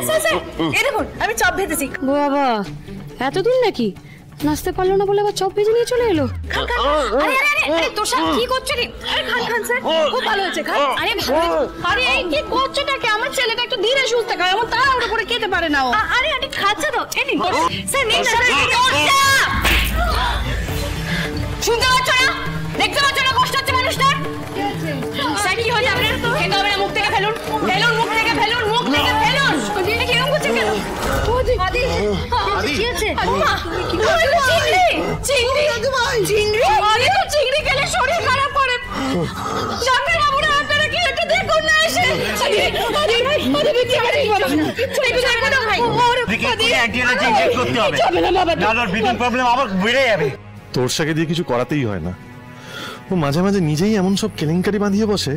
Sir এই দেখুন আমি চপ ভেজেছি। বাবা এত দূর নাকি? নাচতে পারলো না বলে আবার চপ ভেজে নিয়ে চলে এলো। আরে আরে আরে তোষা কি করছো রে? আরে খান খান স্যার, খুব ভালো হয়েছে খান। আরে ভালো। আরে এই কি করছোটা কি? আমার ছেলেটা একটু ধীরে সুস্থে খায়, এমন তাড়াহুড়ো করে খেতে পারে না ও। আরে আরে খাচ্ছে তো। এই নিন স্যার নিন না। শুনতে পাচ্ছ না? দেখতে পাচ্ছ না কষ্ট হচ্ছে মানুষটার? স্যার কি হয়ে যাবে? খেতে হবে না, মুখ থেকে ফেলুন ফেলুন, মুখ থেকে ফেলুন, মুখ থেকে ফেলুন। দিদি কিরকম করছে কেন? আদি কি আছে? চিংড়ি চিংড়ি চিংড়ি। আরে তো চিংড়ি খেলে শরীর খারাপ করে। ডাক্তার বাবুরা আপনারা কি একটু দেখুন না এসে। আরে আরে আরে বিক্রি করে বলো না। বিক্রি করে ভাই। বিক্রি করে অ্যান্টিবায়োটিক ইনজেক্ট করতে হবে। না না ব্রিদিং প্রবলেম আবার বেড়ে যাবে। তোর সাথে দিয়ে কিছু করাতেই হয় না। ও মাঝে মাঝে নিজেই এমন সব কেলেঙ্কারি বাঁধিয়ে বসে